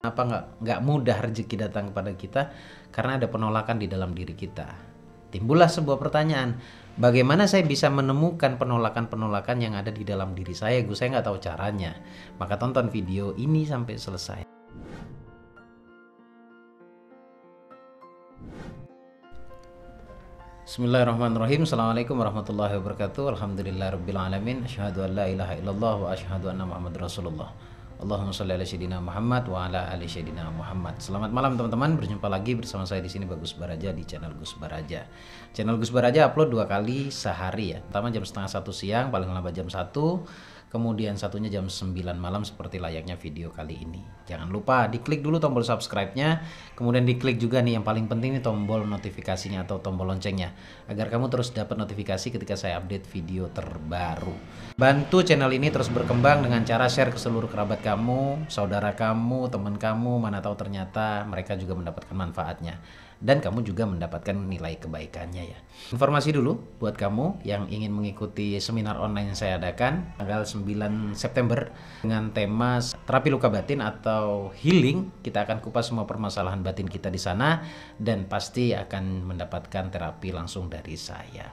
Kenapa nggak mudah rezeki datang kepada kita? Karena ada penolakan di dalam diri kita. Timbullah sebuah pertanyaan, bagaimana saya bisa menemukan penolakan-penolakan yang ada di dalam diri saya? Saya nggak tahu caranya. Maka tonton video ini sampai selesai. Bismillahirrahmanirrahim. Assalamualaikum warahmatullahi wabarakatuh. Alhamdulillahirrabbilalamin. Asyhadu an la ilaha illallah wa asyhadu anna Muhammad Rasulullah. Allahumma sholli ala sayyidina Muhammad wa ala ali sayyidina Muhammad. Selamat malam teman-teman, berjumpa lagi bersama saya di sini Bagus Baraja di channel Gus Baraja. Channel Gus Baraja upload 2 kali sehari ya. Pertama jam setengah 1 siang, paling lambat jam 1. Kemudian satunya jam 9 malam seperti layaknya video kali ini. Jangan lupa diklik dulu tombol subscribe-nya, kemudian diklik juga nih yang paling penting nih tombol notifikasinya atau tombol loncengnya, agar kamu terus dapat notifikasi ketika saya update video terbaru. Bantu channel ini terus berkembang dengan cara share ke seluruh kerabat kamu, saudara kamu, teman kamu, mana tahu ternyata mereka juga mendapatkan manfaatnya. Dan kamu juga mendapatkan nilai kebaikannya ya. Informasi dulu buat kamu yang ingin mengikuti seminar online yang saya adakan tanggal 9 September dengan tema terapi luka batin atau healing. Kita akan kupas semua permasalahan batin kita di sana dan pasti akan mendapatkan terapi langsung dari saya.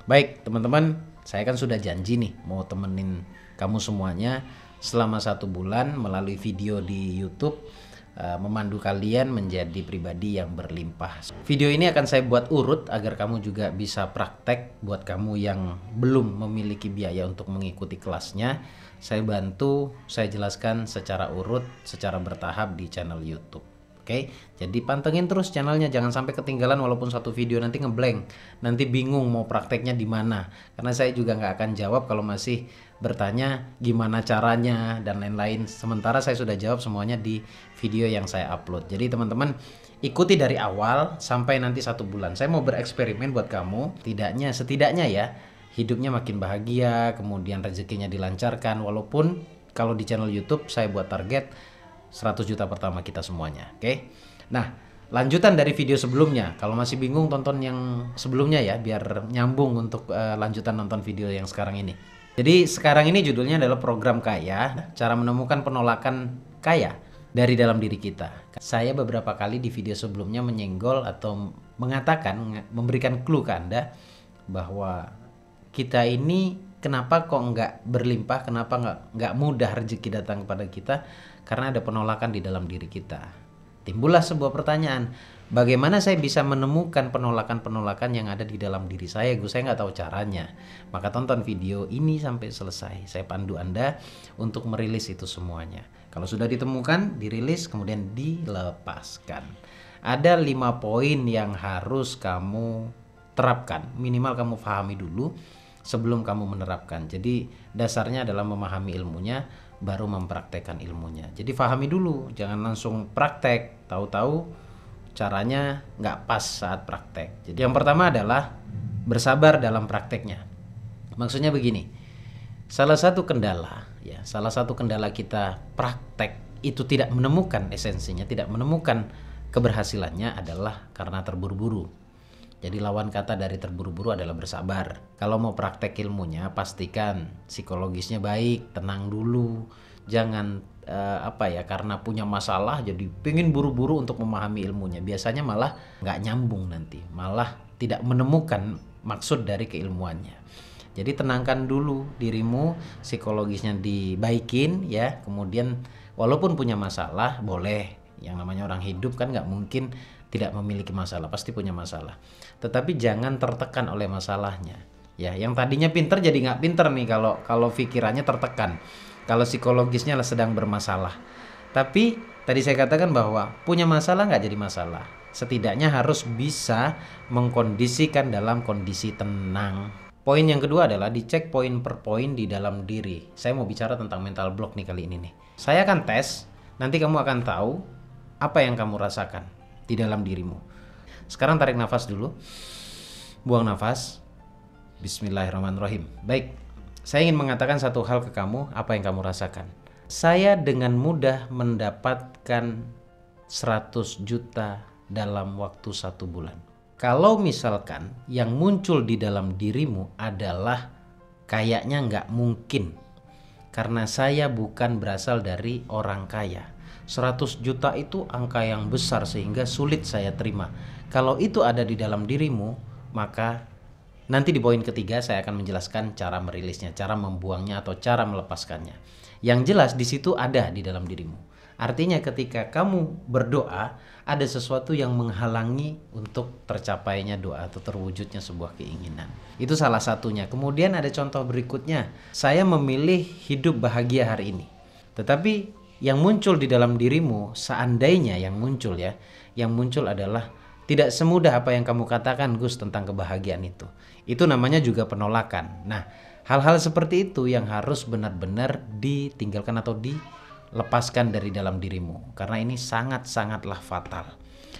Baik teman-teman, saya kan sudah janji nih mau temenin kamu semuanya selama 1 bulan melalui video di YouTube, memandu kalian menjadi pribadi yang berlimpah. Video ini akan saya buat urut agar kamu juga bisa praktek. Buat kamu yang belum memiliki biaya untuk mengikuti kelasnya, saya bantu, saya jelaskan secara urut, secara bertahap di channel YouTube. Oke, jadi pantengin terus channelnya, jangan sampai ketinggalan walaupun satu video nanti ngeblank, nanti bingung mau prakteknya di mana. Karena saya juga nggak akan jawab kalau masih bertanya gimana caranya dan lain-lain. Sementara saya sudah jawab semuanya di video yang saya upload. Jadi teman-teman ikuti dari awal sampai nanti 1 bulan. Saya mau bereksperimen buat kamu, setidaknya ya hidupnya makin bahagia, kemudian rezekinya dilancarkan. Walaupun kalau di channel YouTube saya buat target 100 juta pertama kita semuanya. Oke. Nah, lanjutan dari video sebelumnya. Kalau masih bingung tonton yang sebelumnya ya, biar nyambung untuk lanjutan nonton video yang sekarang ini. Jadi sekarang ini judulnya adalah program kaya, cara menemukan penolakan kaya dari dalam diri kita. Saya beberapa kali di video sebelumnya menyenggol atau mengatakan, memberikan clue ke Anda bahwa kita ini kenapa kok nggak berlimpah, kenapa nggak mudah rezeki datang kepada kita, karena ada penolakan di dalam diri kita. Timbullah sebuah pertanyaan, bagaimana saya bisa menemukan penolakan-penolakan yang ada di dalam diri saya? Saya nggak tahu caranya. Maka tonton video ini sampai selesai. Saya pandu Anda untuk merilis itu semuanya. Kalau sudah ditemukan, dirilis, kemudian dilepaskan. Ada 5 poin yang harus kamu terapkan. Minimal kamu pahami dulu sebelum kamu menerapkan. Jadi dasarnya adalah memahami ilmunya, baru mempraktekkan ilmunya. Jadi pahami dulu, jangan langsung praktek, tahu-tahu caranya nggak pas saat praktek. Jadi yang pertama adalah bersabar dalam prakteknya. Maksudnya begini, salah satu kendala kita praktek itu tidak menemukan esensinya, tidak menemukan keberhasilannya adalah karena terburu-buru. Jadi lawan kata dari terburu-buru adalah bersabar. Kalau mau praktek ilmunya, pastikan psikologisnya baik, tenang dulu. Jangan karena punya masalah jadi pengen buru-buru untuk memahami ilmunya. Biasanya malah nggak nyambung nanti, malah tidak menemukan maksud dari keilmuannya. Jadi tenangkan dulu dirimu, psikologisnya dibaikin ya. Kemudian walaupun punya masalah, boleh. Yang namanya orang hidup kan nggak mungkin tidak memiliki masalah, pasti punya masalah. Tetapi jangan tertekan oleh masalahnya. Ya, yang tadinya pinter jadi nggak pinter nih kalau pikirannya tertekan. Kalau psikologisnya sedang bermasalah. Tapi tadi saya katakan bahwa punya masalah nggak jadi masalah. Setidaknya harus bisa mengkondisikan dalam kondisi tenang. Poin yang kedua adalah dicek poin per poin di dalam diri. Saya mau bicara tentang mental block nih kali ini nih. Saya akan tes, nanti kamu akan tahu apa yang kamu rasakan di dalam dirimu. Sekarang tarik nafas dulu. Buang nafas. Bismillahirrahmanirrahim. Baik, saya ingin mengatakan satu hal ke kamu, apa yang kamu rasakan. Saya dengan mudah mendapatkan 100 juta dalam waktu 1 bulan. Kalau misalkan yang muncul di dalam dirimu adalah kayaknya nggak mungkin. Karena saya bukan berasal dari orang kaya. 100 juta itu angka yang besar sehingga sulit saya terima. Kalau itu ada di dalam dirimu, maka nanti di poin ketiga saya akan menjelaskan cara merilisnya, cara membuangnya atau cara melepaskannya. Yang jelas di situ ada di dalam dirimu. Artinya ketika kamu berdoa, ada sesuatu yang menghalangi untuk tercapainya doa atau terwujudnya sebuah keinginan. Itu salah satunya. Kemudian ada contoh berikutnya. Saya memilih hidup bahagia hari ini. Tetapi yang muncul di dalam dirimu, seandainya yang muncul adalah tidak semudah apa yang kamu katakan, Gus, tentang kebahagiaan itu. Itu namanya juga penolakan. Nah, hal-hal seperti itu yang harus benar-benar ditinggalkan atau dilepaskan dari dalam dirimu. Karena ini sangat-sangatlah fatal.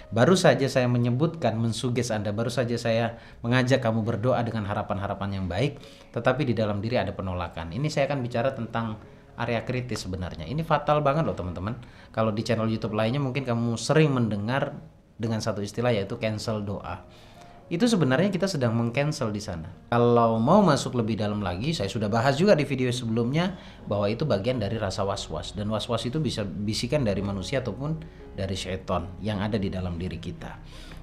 Baru saja saya menyebutkan, mensuges Anda, baru saja saya mengajak kamu berdoa dengan harapan-harapan yang baik, tetapi di dalam diri ada penolakan. Ini saya akan bicara tentang area kritis sebenarnya. Ini fatal banget loh teman-teman. Kalau di channel YouTube lainnya mungkin kamu sering mendengar dengan satu istilah yaitu cancel doa. Itu sebenarnya kita sedang meng-cancel di sana. Kalau mau masuk lebih dalam lagi, saya sudah bahas juga di video sebelumnya bahwa itu bagian dari rasa was-was, dan was-was itu bisa bisikan dari manusia ataupun dari syaitan yang ada di dalam diri kita.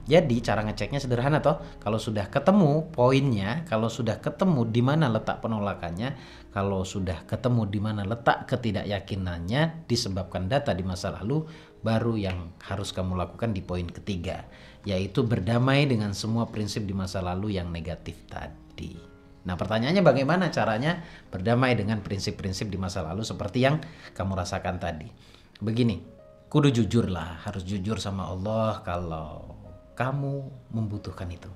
Jadi cara ngeceknya sederhana toh. Kalau sudah ketemu poinnya, kalau sudah ketemu di mana letak penolakannya, kalau sudah ketemu di mana letak ketidakyakinannya disebabkan data di masa lalu, baru yang harus kamu lakukan di poin ketiga, yaitu berdamai dengan semua prinsip di masa lalu yang negatif tadi. Nah, pertanyaannya bagaimana caranya berdamai dengan prinsip-prinsip di masa lalu seperti yang kamu rasakan tadi. Begini, kudu jujur lah, harus jujur sama Allah kalau kamu membutuhkan itu.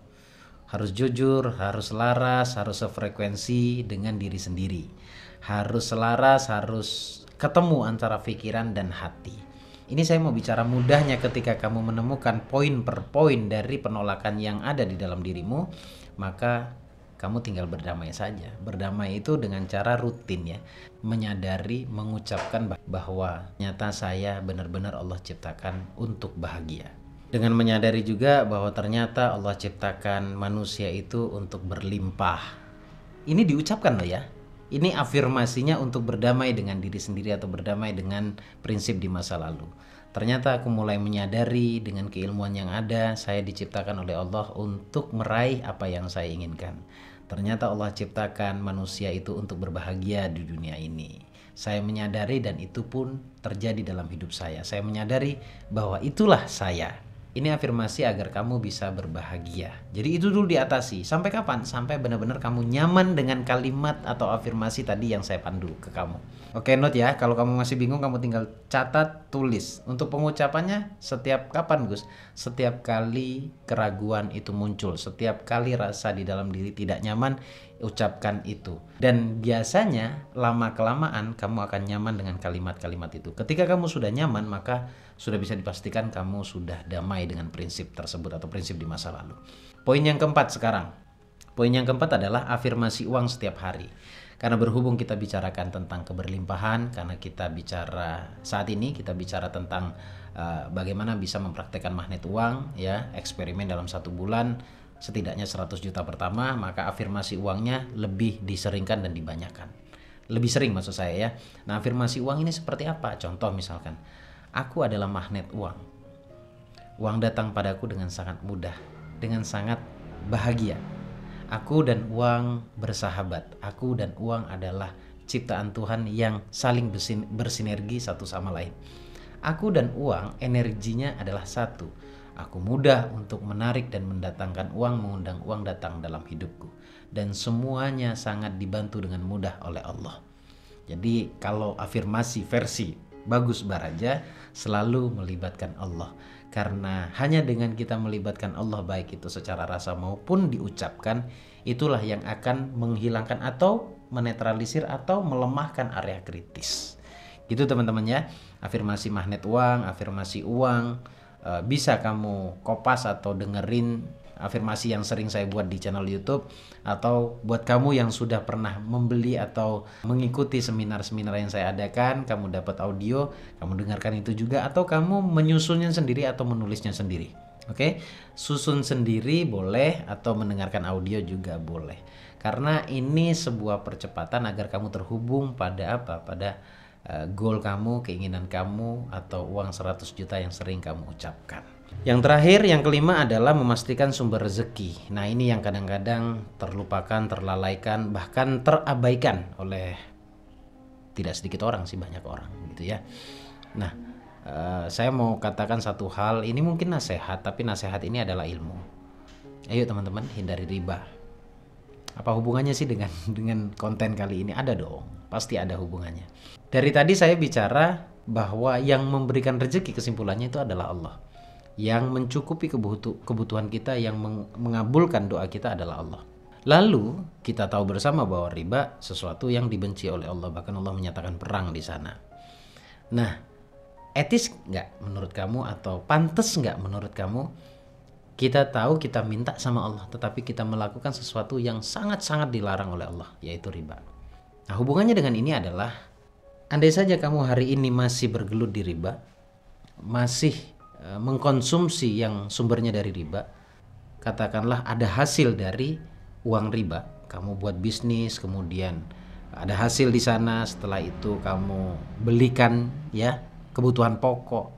Harus jujur, harus selaras, harus sefrekuensi dengan diri sendiri. Harus selaras, harus ketemu antara pikiran dan hati. Ini saya mau bicara mudahnya ketika kamu menemukan poin per poin dari penolakan yang ada di dalam dirimu, maka kamu tinggal berdamai saja. Berdamai itu dengan cara rutin ya. Menyadari, mengucapkan bahwa nyata saya benar-benar Allah ciptakan untuk bahagia. Dengan menyadari juga bahwa ternyata Allah ciptakan manusia itu untuk berlimpah. Ini diucapkan loh ya. Ini afirmasinya untuk berdamai dengan diri sendiri atau berdamai dengan prinsip di masa lalu. Ternyata aku mulai menyadari dengan keilmuan yang ada, saya diciptakan oleh Allah untuk meraih apa yang saya inginkan. Ternyata Allah ciptakan manusia itu untuk berbahagia di dunia ini. Saya menyadari dan itu pun terjadi dalam hidup saya. Saya menyadari bahwa itulah saya. Ini afirmasi agar kamu bisa berbahagia. Jadi itu dulu diatasi. Sampai kapan? Sampai benar-benar kamu nyaman dengan kalimat atau afirmasi tadi yang saya pandu ke kamu. Oke, note ya. Kalau kamu masih bingung, kamu tinggal catat, tulis. Untuk pengucapannya setiap kapan, Gus? Setiap kali keraguan itu muncul, setiap kali rasa di dalam diri tidak nyaman, ucapkan itu. Dan biasanya lama-kelamaan kamu akan nyaman dengan kalimat-kalimat itu. Ketika kamu sudah nyaman, maka sudah bisa dipastikan kamu sudah damai dengan prinsip tersebut atau prinsip di masa lalu. Poin yang keempat sekarang. Poin yang keempat adalah afirmasi uang setiap hari. Karena berhubung kita bicarakan tentang keberlimpahan, karena kita bicara saat ini kita bicara tentang bagaimana bisa mempraktekkan magnet uang ya, eksperimen dalam 1 bulan setidaknya 100 juta pertama, maka afirmasi uangnya lebih diseringkan dan dibanyakan. Lebih sering maksud saya ya. Nah, afirmasi uang ini seperti apa? Contoh misalkan, aku adalah magnet uang. Uang datang padaku dengan sangat mudah, dengan sangat bahagia. Aku dan uang bersahabat. Aku dan uang adalah ciptaan Tuhan yang saling bersinergi satu sama lain. Aku dan uang energinya adalah satu. Aku mudah untuk menarik dan mendatangkan uang, mengundang uang datang dalam hidupku. Dan semuanya sangat dibantu dengan mudah oleh Allah. Jadi kalau afirmasi versi Bagus Baraja selalu melibatkan Allah. Karena hanya dengan kita melibatkan Allah baik itu secara rasa maupun diucapkan, itulah yang akan menghilangkan atau menetralisir atau melemahkan area kritis. Gitu teman-teman ya. Afirmasi magnet uang, afirmasi uang, bisa kamu kopas atau dengerin afirmasi yang sering saya buat di channel YouTube, atau buat kamu yang sudah pernah membeli atau mengikuti seminar-seminar yang saya adakan, kamu dapat audio, kamu dengarkan itu juga, atau kamu menyusunnya sendiri atau menulisnya sendiri. Oke, susun sendiri boleh atau mendengarkan audio juga boleh. Karena ini sebuah percepatan agar kamu terhubung pada apa? Pada goal kamu, keinginan kamu, atau uang 100 juta yang sering kamu ucapkan. Yang terakhir, yang kelima adalah memastikan sumber rezeki. Nah, ini yang kadang-kadang terlupakan, terlalaikan, bahkan terabaikan oleh tidak sedikit orang sih, banyak orang gitu ya. Nah, saya mau katakan satu hal, ini mungkin nasihat, tapi nasihat ini adalah ilmu. Ayo teman-teman, hindari riba. Apa hubungannya sih dengan konten kali ini? Ada dong, pasti ada hubungannya. Dari tadi saya bicara bahwa yang memberikan rezeki, kesimpulannya itu adalah Allah. Yang mencukupi kebutuhan kita, yang mengabulkan doa kita adalah Allah. Lalu kita tahu bersama bahwa riba sesuatu yang dibenci oleh Allah, bahkan Allah menyatakan perang di sana. Nah, etis nggak menurut kamu, atau pantas nggak menurut kamu? Kita tahu kita minta sama Allah, tetapi kita melakukan sesuatu yang sangat-sangat dilarang oleh Allah, yaitu riba. Nah, hubungannya dengan ini adalah, andai saja kamu hari ini masih bergelut di riba, masih mengkonsumsi yang sumbernya dari riba, katakanlah ada hasil dari uang riba, kamu buat bisnis, kemudian ada hasil di sana, setelah itu kamu belikan ya kebutuhan pokok,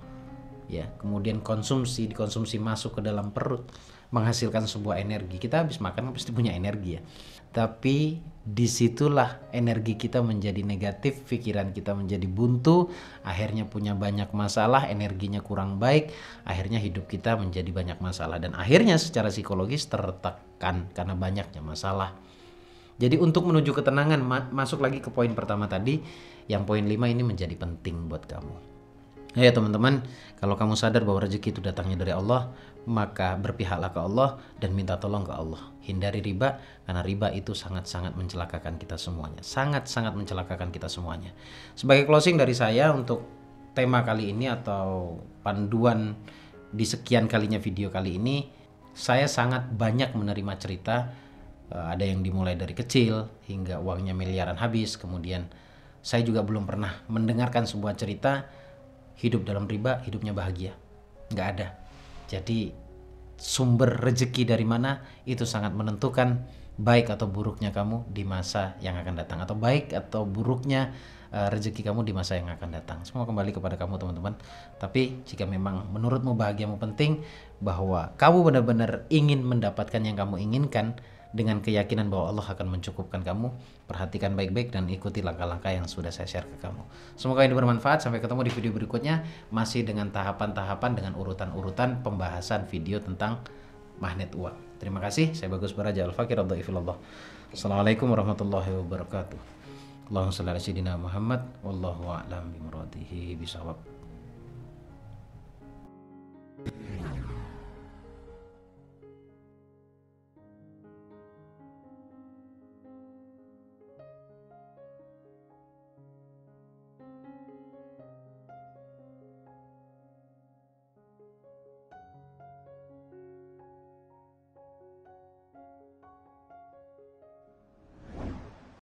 ya, kemudian dikonsumsi masuk ke dalam perut, menghasilkan sebuah energi. Kita habis makan pasti punya energi ya, tapi disitulah energi kita menjadi negatif, pikiran kita menjadi buntu, akhirnya punya banyak masalah, energinya kurang baik, akhirnya hidup kita menjadi banyak masalah, dan akhirnya secara psikologis tertekan karena banyaknya masalah. Jadi untuk menuju ketenangan, masuk lagi ke poin pertama tadi, yang poin 5 ini menjadi penting buat kamu. Ya teman-teman, kalau kamu sadar bahwa rezeki itu datangnya dari Allah, maka berpihaklah ke Allah dan minta tolong ke Allah. Hindari riba, karena riba itu sangat-sangat mencelakakan kita semuanya. Sangat-sangat mencelakakan kita semuanya. Sebagai closing dari saya untuk tema kali ini atau panduan di sekian kalinya video kali ini, saya sangat banyak menerima cerita. Ada yang dimulai dari kecil hingga uangnya miliaran habis. Kemudian saya juga belum pernah mendengarkan sebuah cerita hidup dalam riba, hidupnya bahagia. Nggak ada. Jadi sumber rezeki dari mana itu sangat menentukan baik atau buruknya kamu di masa yang akan datang, atau baik atau buruknya rezeki kamu di masa yang akan datang. Semua kembali kepada kamu teman-teman. Tapi jika memang menurutmu bahagiamu penting, bahwa kamu benar-benar ingin mendapatkan yang kamu inginkan, dengan keyakinan bahwa Allah akan mencukupkan kamu, perhatikan baik-baik dan ikuti langkah-langkah yang sudah saya share ke kamu. Semoga ini bermanfaat. Sampai ketemu di video berikutnya, masih dengan tahapan-tahapan, dengan urutan-urutan pembahasan video tentang magnet uang. Terima kasih. Saya Bagus Baraja, Al-Fakir Abdul-Ifillallah. Assalamualaikum warahmatullahi wabarakatuh. Allahumma shalli ala sayyidina Muhammad, wallahu a'lam bimuradihi bisawab.